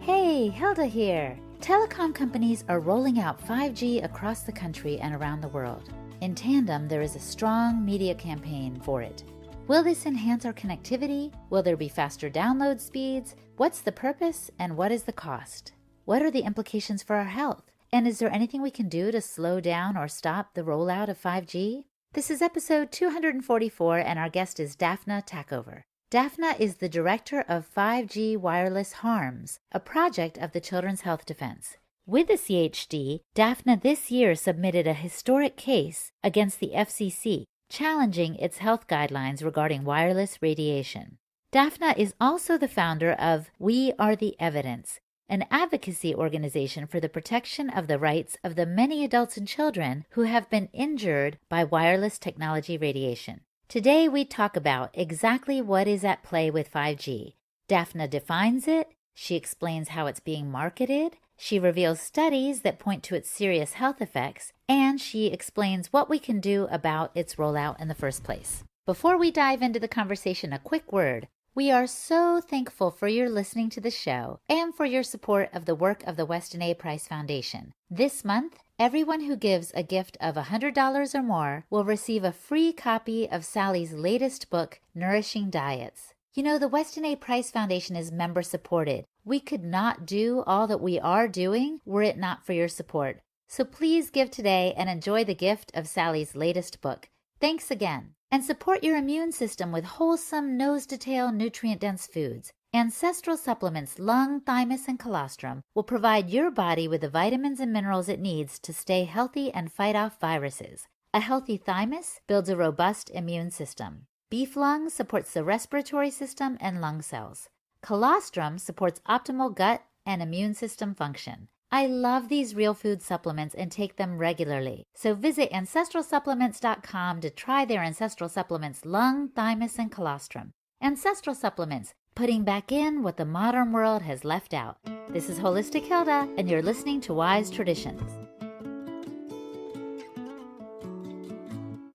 Hey, Hilda here. Telecom companies are rolling out 5G across the country and around the world. In tandem, there is a strong media campaign for it. Will this enhance our connectivity? Will there be faster download speeds? What's the purpose and what is the cost? What are the implications for our health? And is there anything we can do to slow down or stop the rollout of 5G? This is episode 244 and our guest is Dafna Tachover. Dafna is the director of 5G Wireless Harms, a project of the Children's Health Defense. With the CHD, Dafna this year submitted a historic case against the FCC, challenging its health guidelines regarding wireless radiation. Dafna is also the founder of We Are the Evidence, an advocacy organization for the protection of the rights of the many adults and children who have been injured by wireless technology radiation. Today we talk about exactly what is at play with 5G. Dafna defines it, she explains how it's being marketed, she reveals studies that point to its serious health effects, and she explains what we can do about its rollout in the first place. Before we dive into the conversation, a quick word. We are so thankful for your listening to the show and for your support of the work of the Weston A. Price Foundation. This month, everyone who gives a gift of $100 or more will receive a free copy of Sally's latest book, Nourishing Diets. You know, the Weston A. Price Foundation is member-supported. We could not do all that we are doing were it not for your support. So please give today and enjoy the gift of Sally's latest book. Thanks again. And support your immune system with wholesome nose-to-tail nutrient-dense foods. Ancestral Supplements Lung, Thymus, and Colostrum will provide your body with the vitamins and minerals it needs to stay healthy and fight off viruses. A healthy thymus builds a robust immune system. Beef lung supports the respiratory system and lung cells. Colostrum supports optimal gut and immune system function. I love these real food supplements and take them regularly. So visit ancestralsupplements.com to try their Ancestral Supplements Lung, Thymus, and Colostrum. Ancestral Supplements, putting back in what the modern world has left out. This is Holistic Hilda, and you're listening to Wise Traditions.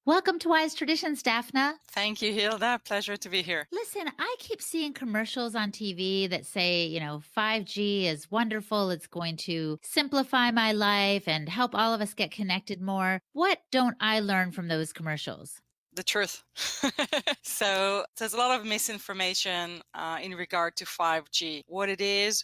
Welcome to Wise Traditions, Dafna. Thank you, Hilda. Pleasure to be here. Listen, I keep seeing commercials on TV that say, 5G is wonderful. It's going to simplify my life and help all of us get connected more. What don't I learn from those commercials? The truth. So there's a lot of misinformation in regard to 5G. What it is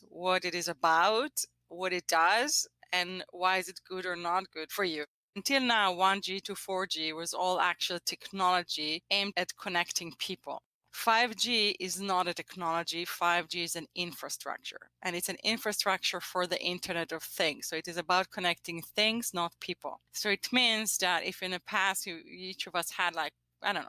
about, what it does, and why is it good or not good for you. Until now, 1G to 4G was all actual technology aimed at connecting people. 5G is not a technology. 5G is an infrastructure, and it's an infrastructure for the Internet of Things. So it is about connecting things, not people. So it means that if in the past each of us had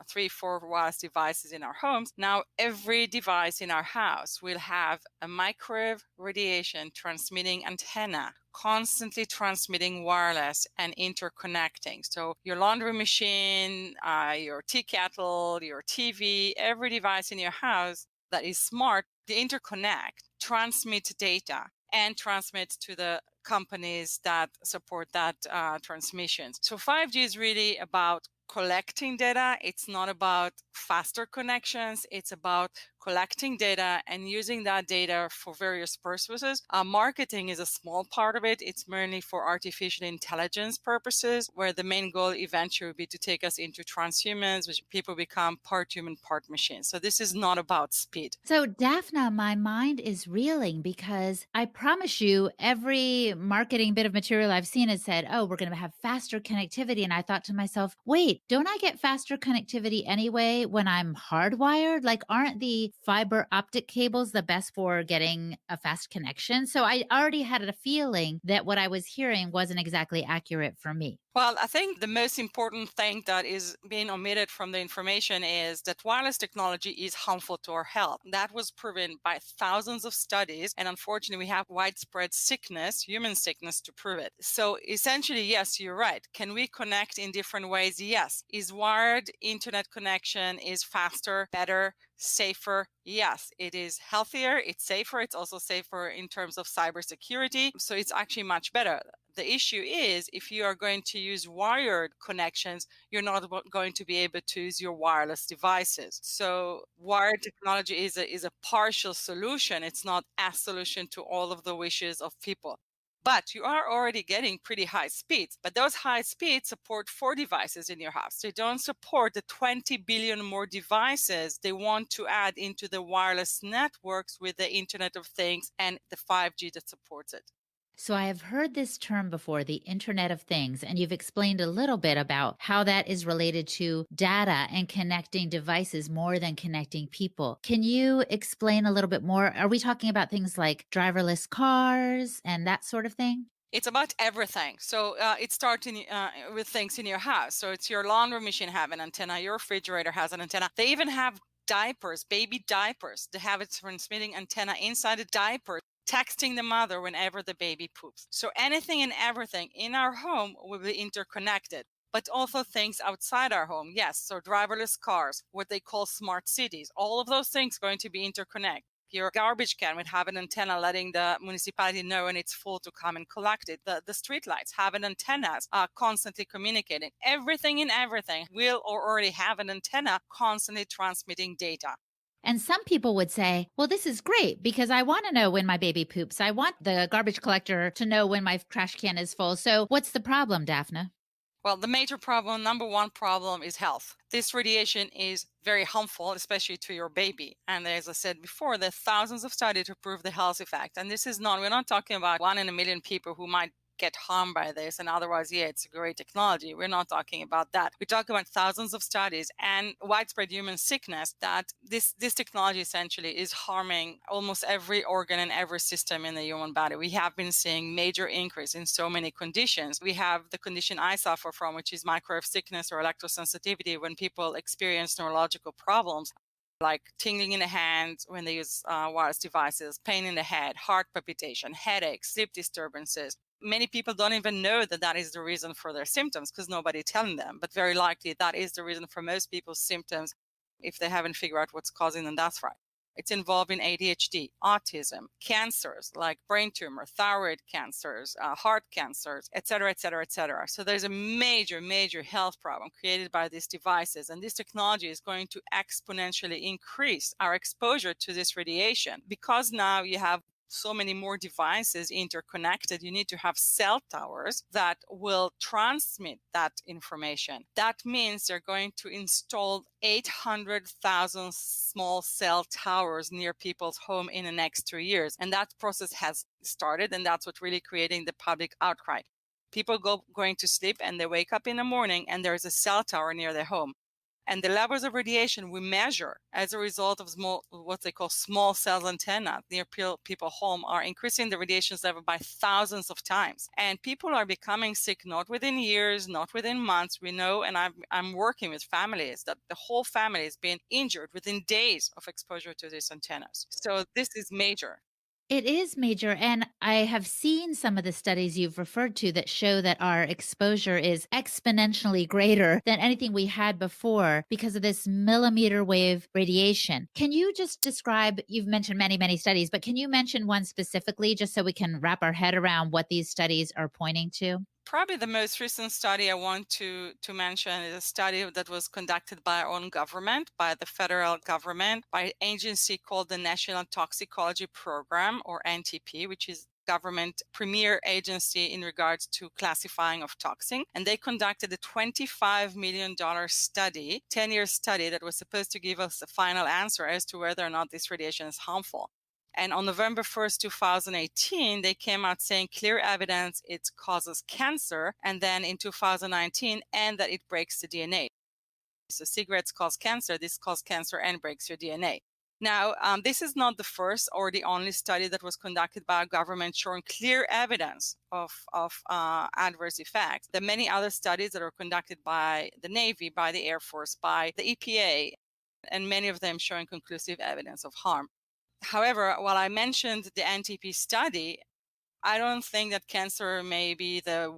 3, 4 wireless devices in our homes. Now every device in our house will have a microwave radiation transmitting antenna, constantly transmitting wireless and interconnecting. So your laundry machine, your tea kettle, your TV, every device in your house that is smart, they interconnect, transmit data, and transmit to the companies that support that transmission. So 5G is really about collecting data. It's not about faster connections. It's about collecting data and using that data for various purposes. Marketing is a small part of it. It's mainly for artificial intelligence purposes, where the main goal eventually will be to take us into transhumans, which people become part human, part machine. So this is not about speed. So Dafna, my mind is reeling because I promise you every marketing bit of material I've seen has said, oh, we're going to have faster connectivity. And I thought to myself, wait, don't I get faster connectivity anyway when I'm hardwired? Like, aren't the fiber optic cables the best for getting a fast connection? So I already had a feeling that what I was hearing wasn't exactly accurate for me. Well, I think the most important thing that is being omitted from the information is that wireless technology is harmful to our health. That was proven by thousands of studies. And unfortunately, we have widespread sickness, human sickness, to prove it. So essentially, yes, you're right. Can we connect in different ways? Yes. Is wired internet connection is faster, better, safer? Yes. It is healthier. It's safer. It's also safer in terms of cybersecurity. So it's actually much better. The issue is if you are going to use wired connections, you're not going to be able to use your wireless devices. So wired technology is a partial solution. It's not a solution to all of the wishes of people. But you are already getting pretty high speeds. But those high speeds support 4 devices in your house. They don't support the 20 billion more devices they want to add into the wireless networks with the Internet of Things and the 5G that supports it. So I have heard this term before, the Internet of Things, and you've explained a little bit about how that is related to data and connecting devices more than connecting people. Can you explain a little bit more? Are we talking about things like driverless cars and that sort of thing? It's about everything. So it starts with things in your house. So it's your laundry machine have an antenna, your refrigerator has an antenna. They even have diapers, baby diapers. They have a transmitting antenna inside the diaper, texting the mother whenever the baby poops. So anything and everything in our home will be interconnected, but also things outside our home. Yes, so driverless cars, what they call smart cities, all of those things going to be interconnected. Your garbage can would have an antenna letting the municipality know when it's full to come and collect it. The street lights have an antennas constantly communicating. Everything and everything will or already have an antenna constantly transmitting data. And some people would say, well, this is great because I want to know when my baby poops. I want the garbage collector to know when my trash can is full. So what's the problem, Dafna? Well, the major problem, number one problem, is health. This radiation is very harmful, especially to your baby. And as I said before, there are thousands of studies to prove the health effect. And this is we're not talking about 1 in a million people who might get harmed by this, and otherwise, yeah, it's a great technology. We're not talking about that. We talk about thousands of studies and widespread human sickness that this technology essentially is harming almost every organ and every system in the human body. We have been seeing major increase in so many conditions. We have the condition I suffer from, which is microwave sickness or electrosensitivity, when people experience neurological problems like tingling in the hands when they use wireless devices, pain in the head, heart palpitation, headaches, sleep disturbances. Many people don't even know that that is the reason for their symptoms because nobody telling them, but very likely that is the reason for most people's symptoms if they haven't figured out what's causing them. That's right. It's involved in ADHD, autism, cancers like brain tumor, thyroid cancers, heart cancers, et cetera, et cetera, et cetera. So there's a major, major health problem created by these devices. And this technology is going to exponentially increase our exposure to this radiation because now you have so many more devices interconnected. You need to have cell towers that will transmit that information. That means they're going to install 800,000 small cell towers near people's home in the next 2 years. And that process has started, and that's what's really creating the public outcry. People going to sleep and they wake up in the morning and there's a cell tower near their home. And the levels of radiation we measure as a result of what they call small cell antenna near people's home are increasing the radiation level by thousands of times. And people are becoming sick not within years, not within months. We know, and I'm working with families, that the whole family has been injured within days of exposure to these antennas. So this is major. It is major. And I have seen some of the studies you've referred to that show that our exposure is exponentially greater than anything we had before because of this millimeter wave radiation. Can you just describe, you've mentioned many, many studies, but can you mention one specifically just so we can wrap our head around what these studies are pointing to? Probably the most recent study I want to mention is a study that was conducted by our own government, by the federal government, by an agency called the National Toxicology Program, or NTP, which is government premier agency in regards to classifying of toxin. And they conducted a $25 million study, 10-year study that was supposed to give us a final answer as to whether or not this radiation is harmful. And on November 1st, 2018, they came out saying clear evidence it causes cancer. And then in 2019, and that it breaks the DNA. So cigarettes cause cancer. This causes cancer and breaks your DNA. Now, this is not the first or the only study that was conducted by a government showing clear evidence of adverse effects. There are many other studies that are conducted by the Navy, by the Air Force, by the EPA, and many of them showing conclusive evidence of harm. However, while I mentioned the NTP study, I don't think that cancer may be the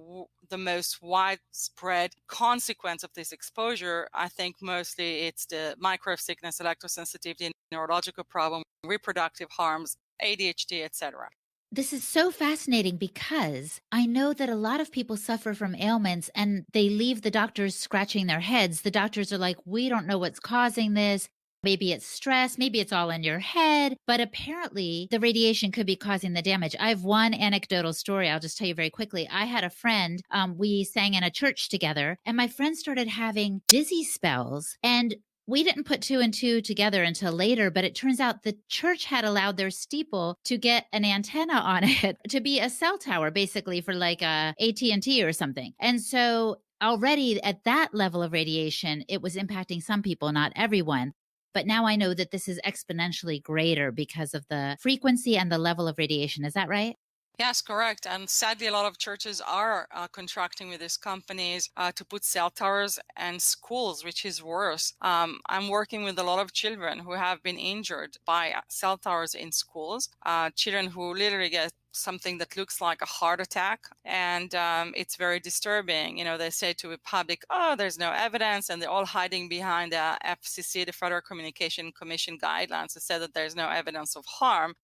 most widespread consequence of this exposure. I think mostly it's the microwave sickness, electrosensitivity, neurological problem, reproductive harms, ADHD, etc. This is so fascinating because I know that a lot of people suffer from ailments and they leave the doctors scratching their heads. The doctors are like, we don't know what's causing this. Maybe it's stress, maybe it's all in your head, but apparently the radiation could be causing the damage. I have one anecdotal story. I'll just tell you very quickly. I had a friend, we sang in a church together, and my friend started having dizzy spells. And we didn't put two and two together until later, but it turns out the church had allowed their steeple to get an antenna on it to be a cell tower, basically for like a AT&T or something. And so already at that level of radiation, it was impacting some people, not everyone. But now I know that this is exponentially greater because of the frequency and the level of radiation. Is that right? Yes, correct. And sadly, a lot of churches are contracting with these companies to put cell towers and schools, which is worse. I'm working with a lot of children who have been injured by cell towers in schools, children who literally get something that looks like a heart attack. And it's very disturbing. You know, they say to the public, oh, there's no evidence. And they're all hiding behind the FCC, the Federal Communication Commission guidelines that say that there's no evidence of harm.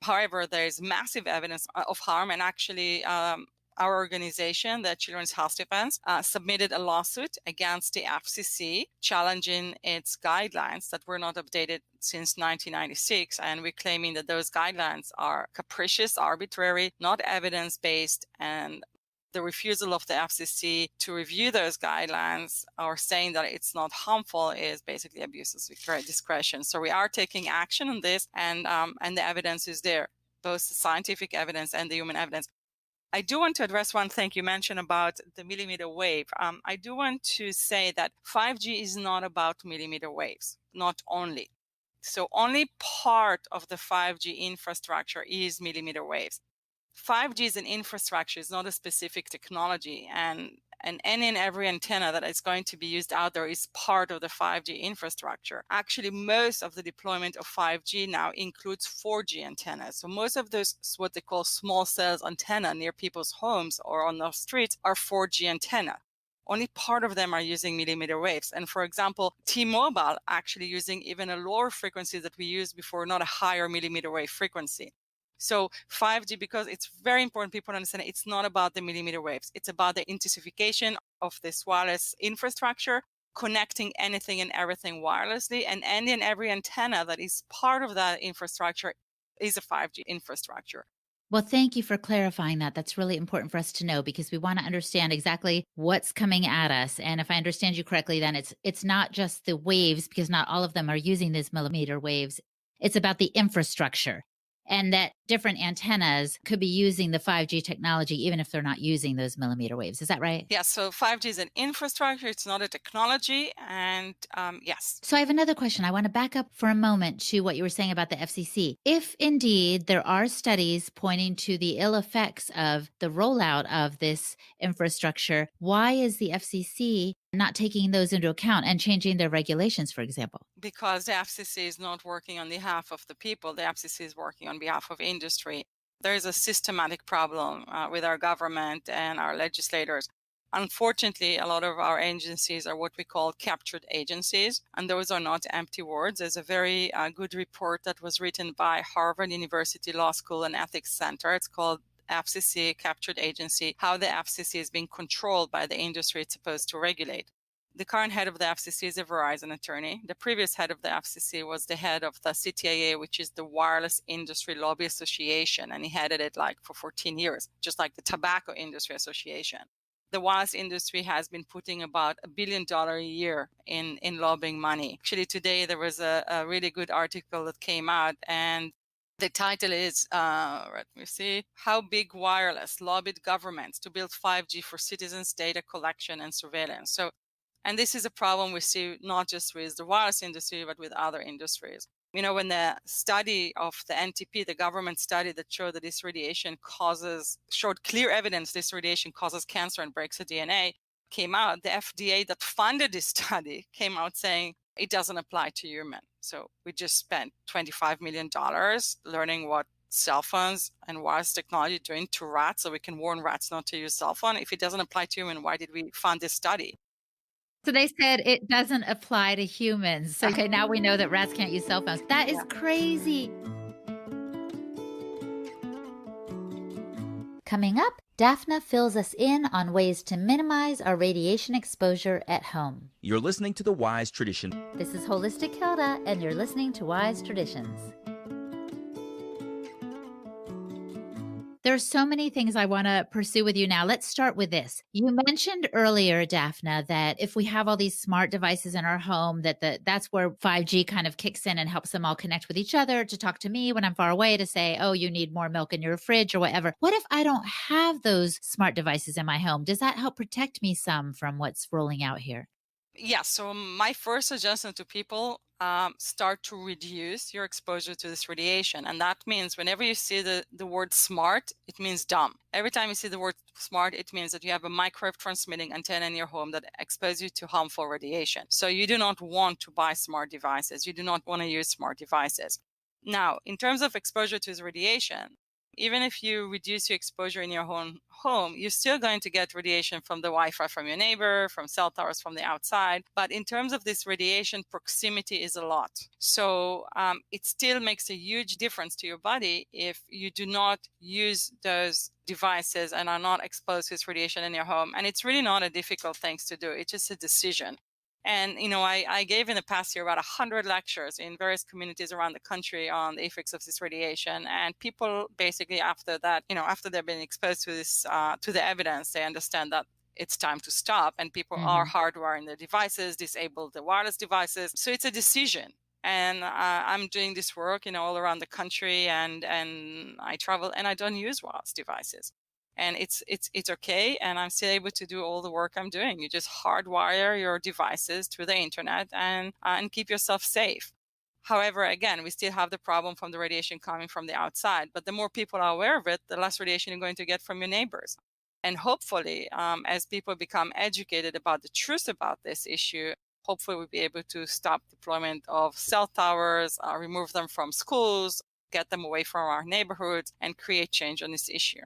However, there is massive evidence of harm, and actually, our organization, the Children's Health Defense, submitted a lawsuit against the FCC challenging its guidelines that were not updated since 1996. And we're claiming that those guidelines are capricious, arbitrary, not evidence based, and the refusal of the FCC to review those guidelines or saying that it's not harmful is basically abuse of discretion. So we are taking action on this, and the evidence is there, both the scientific evidence and the human evidence. I do want to address one thing you mentioned about the millimeter wave. I do want to say that 5G is not about millimeter waves, not only. So only part of the 5G infrastructure is millimeter waves. 5G is an infrastructure, it's not a specific technology. And any and every antenna that is going to be used out there is part of the 5G infrastructure. Actually, most of the deployment of 5G now includes 4G antennas. So most of those, what they call small cells antenna near people's homes or on the streets, are 4G antenna. Only part of them are using millimeter waves. And for example, T-Mobile actually using even a lower frequency that we used before, not a higher millimeter wave frequency. So 5G, because it's very important people understand, it's not about the millimeter waves. It's about the intensification of this wireless infrastructure, connecting anything and everything wirelessly, and any and every antenna that is part of that infrastructure is a 5G infrastructure. Well, thank you for clarifying that. That's really important for us to know because we want to understand exactly what's coming at us. And if I understand you correctly, then it's not just the waves, because not all of them are using these millimeter waves. It's about the infrastructure, and that different antennas could be using the 5G technology even if they're not using those millimeter waves. Is that right? Yes. So 5G is an infrastructure. It's not a technology. And yes. So I have another question. I want to back up for a moment to what you were saying about the FCC. If indeed there are studies pointing to the ill effects of the rollout of this infrastructure, why is the FCC not taking those into account and changing their regulations, for example? Because the FCC is not working on behalf of the people. The FCC is working on behalf of industry. There is a systematic problem with our government and our legislators. Unfortunately, a lot of our agencies are what we call captured agencies, and those are not empty words. There's a very good report that was written by Harvard University Law School and Ethics Center. It's called FCC Captured Agency, How the FCC is being controlled by the industry it's supposed to regulate. The current head of the FCC is a Verizon attorney. The previous head of the FCC was the head of the CTIA, which is the Wireless Industry Lobby Association, and he headed it like for 14 years, just like the Tobacco Industry Association. The wireless industry has been putting about $1 billion a year in lobbying money. Actually, today there was a really good article that came out, and the title is, let me see, How Big Wireless Lobbied Governments to Build 5G for Citizens' Data Collection and Surveillance. And this is a problem we see not just with the wireless industry, but with other industries. You know, when the study of the NTP, the government study that showed that this radiation showed clear evidence this radiation causes cancer and breaks the DNA, came out, the FDA that funded this study came out saying it doesn't apply to humans. So we just spent $25 million learning what cell phones and wireless technology doing to rats so we can warn rats not to use cell phone. If it doesn't apply to humans, why did we fund this study? So they said it doesn't apply to humans. So, okay, now we know that rats can't use cell phones. That is crazy. Coming up, Dafna fills us in on ways to minimize our radiation exposure at home. You're listening to The Wise Tradition. This is Holistic Hilda, and you're listening to Wise Traditions. There are so many things I want to pursue with you now. Let's start with this. You mentioned earlier, Dafna, that if we have all these smart devices in our home, that's where 5G kind of kicks in and helps them all connect with each other, to talk to me when I'm far away, to say, oh, you need more milk in your fridge or whatever. What if I don't have those smart devices in my home? Does that help protect me some from what's rolling out here? Yeah, so my first suggestion to people, start to reduce your exposure to this radiation. And that means whenever you see the word smart, it means dumb. Every time you see the word smart, it means that you have a microwave transmitting antenna in your home that exposes you to harmful radiation. So you do not want to buy smart devices. You do not want to use smart devices. Now, in terms of exposure to this radiation, even if you reduce your exposure in your own home, you're still going to get radiation from the Wi-Fi from your neighbor, from cell towers from the outside. But in terms of this radiation, proximity is a lot. So it still makes a huge difference to your body if you do not use those devices and are not exposed to this radiation in your home. And it's really not a difficult thing to do. It's just a decision. And, I gave in the past year about 100 lectures in various communities around the country on the effects of this radiation. And people basically after that, after they've been exposed to this, to the evidence, they understand that it's time to stop. And people are hardwiring their devices, disable the wireless devices. So it's a decision. And I'm doing this work, all around the country, and I travel and I don't use wireless devices. And it's okay, and I'm still able to do all the work I'm doing. You just hardwire your devices to the internet and keep yourself safe. However, again, we still have the problem from the radiation coming from the outside. But the more people are aware of it, the less radiation you're going to get from your neighbors. And hopefully, as people become educated about the truth about this issue, hopefully we'll be able to stop deployment of cell towers, remove them from schools, get them away from our neighborhoods, and create change on this issue.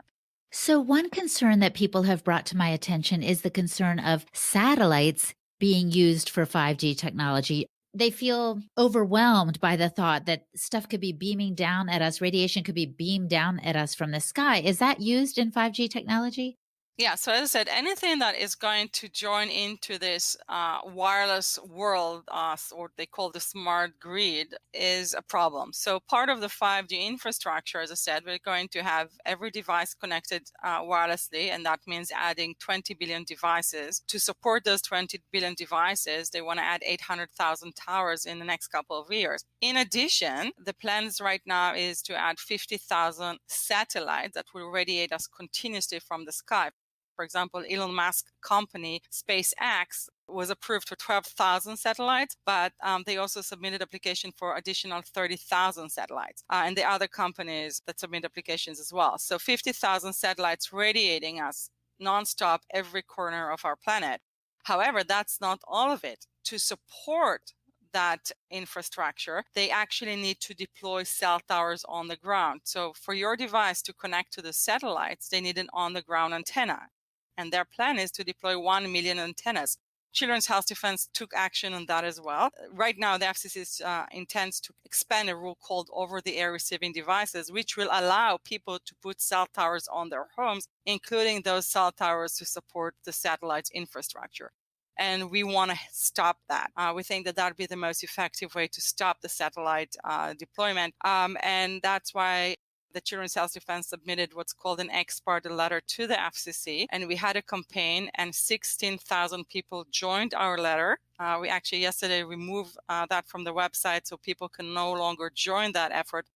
So one concern that people have brought to my attention is the concern of satellites being used for 5G technology. They feel overwhelmed by the thought that stuff could be beaming down at us, radiation could be beamed down at us from the sky. Is that used in 5G technology? Yeah, so as I said, anything that is going to join into this wireless world, or they call the smart grid, is a problem. So part of the 5G infrastructure, as I said, we're going to have every device connected wirelessly, and that means adding 20 billion devices. To support those 20 billion devices, they want to add 800,000 towers in the next couple of years. In addition, the plans right now is to add 50,000 satellites that will radiate us continuously from the sky. For example, Elon Musk company, SpaceX, was approved for 12,000 satellites, but they also submitted application for additional 30,000 satellites. And the other companies that submit applications as well. So 50,000 satellites radiating us nonstop every corner of our planet. However, that's not all of it. To support that infrastructure, they actually need to deploy cell towers on the ground. So for your device to connect to the satellites, they need an on-the-ground antenna. And their plan is to deploy 1 million antennas. Children's Health Defense took action on that as well. Right now, the FCC intends to expand a rule called over-the-air receiving devices, which will allow people to put cell towers on their homes, including those cell towers to support the satellite infrastructure. And we want to stop that. We think that would be the most effective way to stop the satellite deployment. And that's why the Children's Health Defense submitted what's called an ex parte letter to the FCC. And we had a campaign, and 16,000 people joined our letter. We actually yesterday removed that from the website so people can no longer join that effort.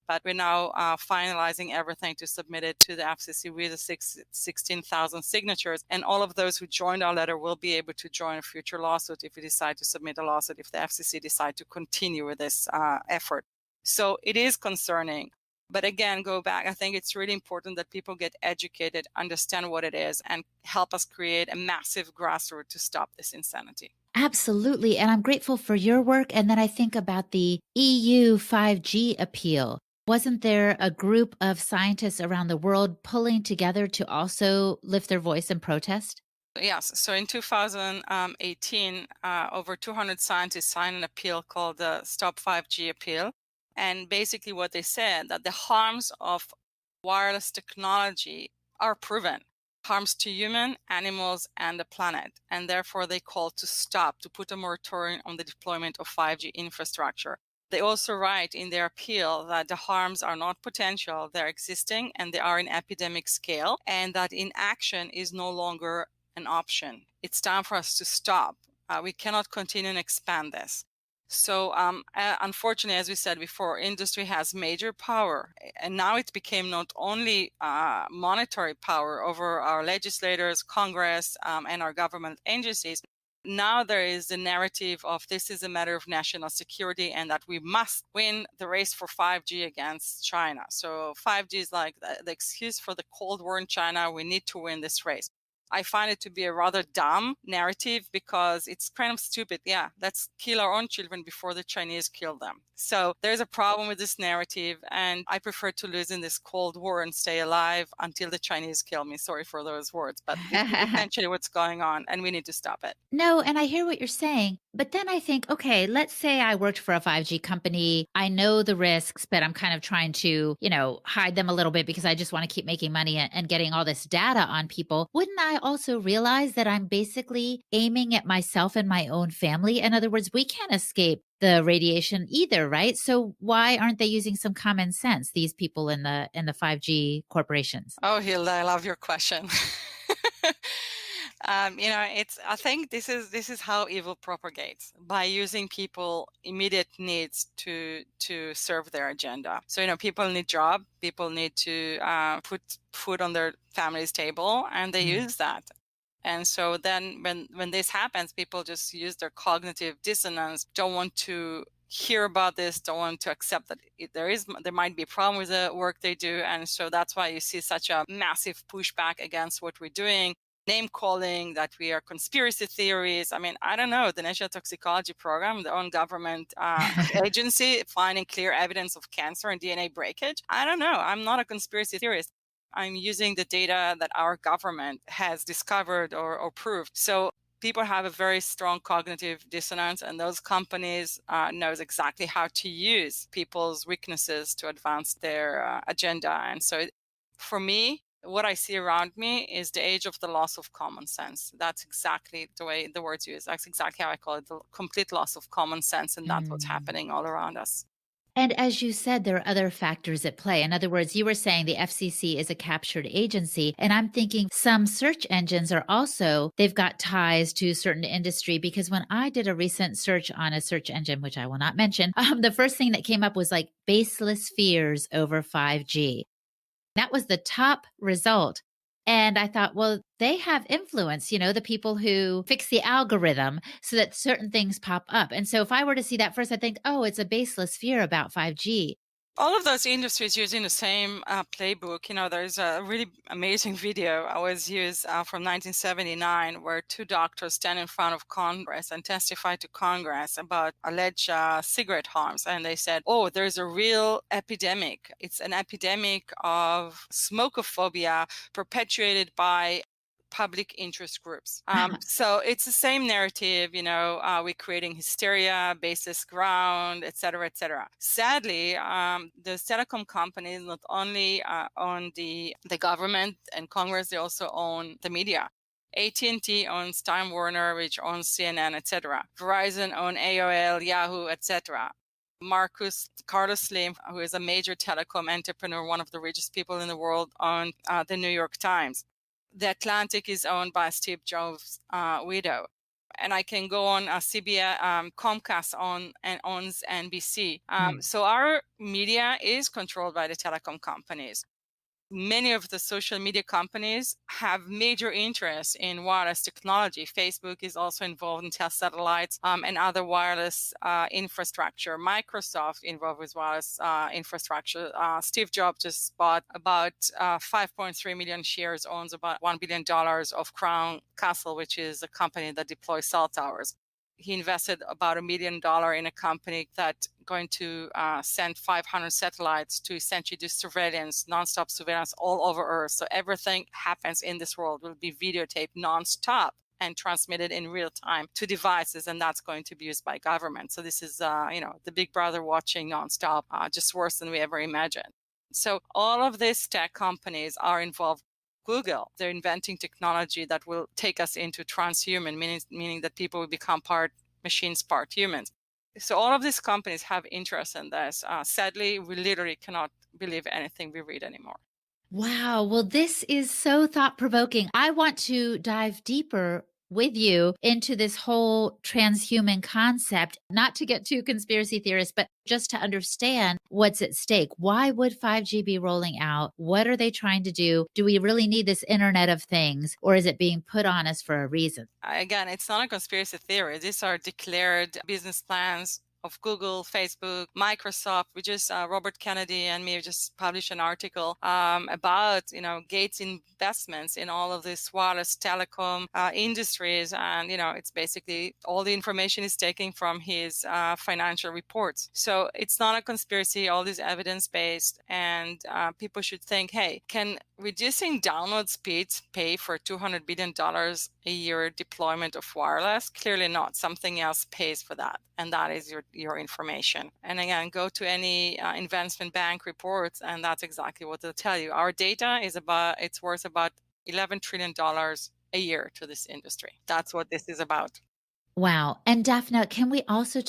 But we're now finalizing everything to submit it to the FCC with the 16,000 signatures. And all of those who joined our letter will be able to join a future lawsuit if we decide to submit a lawsuit, if the FCC decide to continue with this effort. So it is concerning. But again, go back. I think it's really important that people get educated, understand what it is, and help us create a massive grassroots to stop this insanity. Absolutely. And I'm grateful for your work. And then I think about the EU 5G appeal. Wasn't there a group of scientists around the world pulling together to also lift their voice and protest? Yes. So in 2018, over 200 scientists signed an appeal called the Stop 5G Appeal. And basically what they said, that the harms of wireless technology are proven harms to human, animals, and the planet, and therefore they call to stop, to put a moratorium on the deployment of 5G infrastructure. They also write in their appeal that the harms are not potential, they're existing, and they are in epidemic scale, and that inaction is no longer an option. It's time for us to stop. We cannot continue and expand this. So unfortunately, as we said before, industry has major power. And now it became not only monetary power over our legislators, Congress, and our government agencies. Now there is the narrative of this is a matter of national security and that we must win the race for 5G against China. So 5G is like the excuse for the Cold War in China. We need to win this race. I find it to be a rather dumb narrative because it's kind of stupid. Yeah, let's kill our own children before the Chinese kill them. So there's a problem with this narrative, and I prefer to lose in this Cold War and stay alive until the Chinese kill me. Sorry for those words, but this is essentially what's going on, and we need to stop it. No, and I hear what you're saying, but then I think, okay, let's say I worked for a 5G company. I know the risks, but I'm kind of trying to, hide them a little bit because I just want to keep making money and getting all this data on people. Wouldn't I also realize that I'm basically aiming at myself and my own family? In other words, we can't escape the radiation either, right? So why aren't they using some common sense, these people in the 5G corporations? Oh, Hilda, I love your question. I think this is how evil propagates, by using people immediate needs to serve their agenda. So people need job, people need to put food on their family's table, and they use that. And so then when this happens, people just use their cognitive dissonance, don't want to hear about this, don't want to accept that there might be a problem with the work they do. And so that's why you see such a massive pushback against what we're doing. Name calling, that we are conspiracy theories. I mean, I don't know, the National Toxicology Program, the own government agency, finding clear evidence of cancer and DNA breakage. I don't know. I'm not a conspiracy theorist. I'm using the data that our government has discovered or proved. So people have a very strong cognitive dissonance, and those companies knows exactly how to use people's weaknesses to advance their agenda. And so for me, what I see around me is the age of the loss of common sense. That's exactly the way the words used. That's exactly how I call it, the complete loss of common sense. And that's what's happening all around us. And as you said, there are other factors at play. In other words, you were saying the FCC is a captured agency. And I'm thinking some search engines are also, they've got ties to certain industry, because when I did a recent search on a search engine, which I will not mention, the first thing that came up was like baseless fears over 5G. That was the top result. And I thought, well, they have influence, the people who fix the algorithm so that certain things pop up. And so if I were to see that first, I think, oh, it's a baseless fear about 5G. All of those industries using the same playbook. There's a really amazing video I always use from 1979, where two doctors stand in front of Congress and testify to Congress about alleged cigarette harms. And they said, oh, there's a real epidemic. It's an epidemic of smokophobia perpetuated by public interest groups. So it's the same narrative, we're creating hysteria, baseless ground, et cetera, et cetera. Sadly, the telecom companies not only own the government and Congress, they also own the media. AT&T owns Time Warner, which owns CNN, et cetera. Verizon owns AOL, Yahoo, et cetera. Carlos Slim, who is a major telecom entrepreneur, one of the richest people in the world, owns the New York Times. The Atlantic is owned by Steve Jobs' widow. And I can go on, CBS, Comcast owns NBC. So our media is controlled by the telecom companies. Many of the social media companies have major interest in wireless technology. Facebook is also involved in satellites and other wireless infrastructure. Microsoft involved with wireless infrastructure. Steve Jobs just bought about 5.3 million shares, owns about $1 billion of Crown Castle, which is a company that deploys cell towers. He invested about $1 million in a company that's going to send 500 satellites to essentially do surveillance, nonstop surveillance all over Earth. So everything happens in this world will be videotaped nonstop and transmitted in real time to devices, and that's going to be used by government. So this is, the big brother watching nonstop, just worse than we ever imagined. So all of these tech companies are involved Google. They're inventing technology that will take us into transhuman, meaning that people will become part machines, part humans. So all of these companies have interest in this. Sadly, we literally cannot believe anything we read anymore. Wow. Well, this is so thought-provoking. I want to dive deeper with you into this whole transhuman concept, not to get too conspiracy theorist, but just to understand what's at stake. Why would 5G be rolling out? What are they trying to do? Do we really need this Internet of Things, or is it being put on us for a reason? Again, it's not a conspiracy theory. These are declared business plans of Google, Facebook, Microsoft. We just, Robert Kennedy and me just published an article about, Gates' investments in all of this wireless telecom industries. And, it's basically all the information is taken from his financial reports. So it's not a conspiracy, all this evidence-based. And people should think, hey, can reducing download speeds pay for $200 billion a year deployment of wireless? Clearly not. Something else pays for that. And that is your information. And again, go to any investment bank reports, and that's exactly what they'll tell you. Our data it's worth about $11 trillion a year to this industry. That's what this is about. Wow. And Dafna, can we also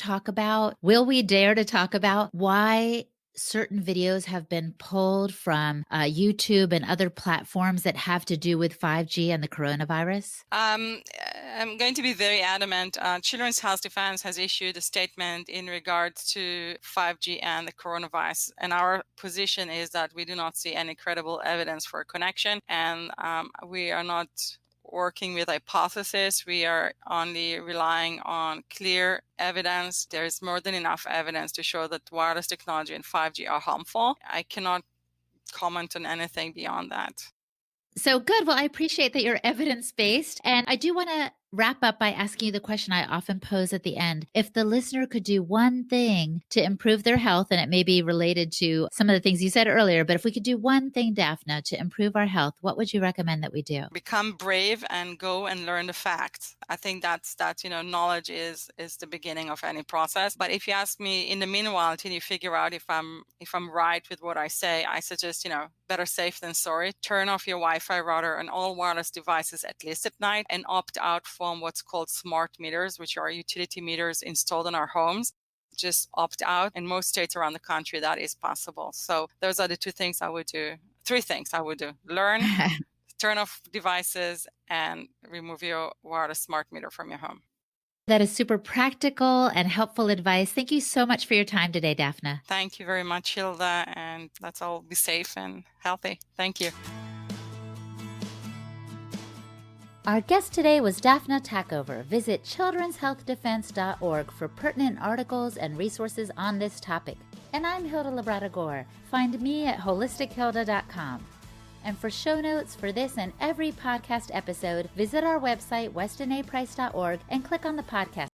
will we dare to talk about why certain videos have been pulled from YouTube and other platforms that have to do with 5G and the coronavirus? I'm going to be very adamant. Children's Health Defense has issued a statement in regards to 5G and the coronavirus. And our position is that we do not see any credible evidence for a connection. And we are not working with hypothesis. We are only relying on clear evidence. There is more than enough evidence to show that wireless technology and 5G are harmful. I cannot comment on anything beyond that. So good. Well, I appreciate that you're evidence-based. And I do want to wrap up by asking you the question I often pose at the end. If the listener could do one thing to improve their health, and it may be related to some of the things you said earlier, but if we could do one thing, Dafna, to improve our health, what would you recommend that we do? Become brave and go and learn the facts. I think that's knowledge is the beginning of any process. But if you ask me in the meanwhile, until you figure out if I'm right with what I say, I suggest, better safe than sorry. Turn off your Wi-Fi router and all wireless devices at least at night, and opt out from what's called smart meters, which are utility meters installed in our homes. Just opt out. In most states around the country, that is possible. So those are the three things I would do. Learn, turn off devices, and remove your wireless smart meter from your home. That is super practical and helpful advice. Thank you so much for your time today, Dafna. Thank you very much, Hilda, and let's all be safe and healthy. Thank you. Our guest today was Dafna Tachover. Visit childrenshealthdefense.org for pertinent articles and resources on this topic. And I'm Hilda Labrada-Gore. Find me at holistichilda.com. And for show notes for this and every podcast episode, visit our website, westinaprice.org, and click on the podcast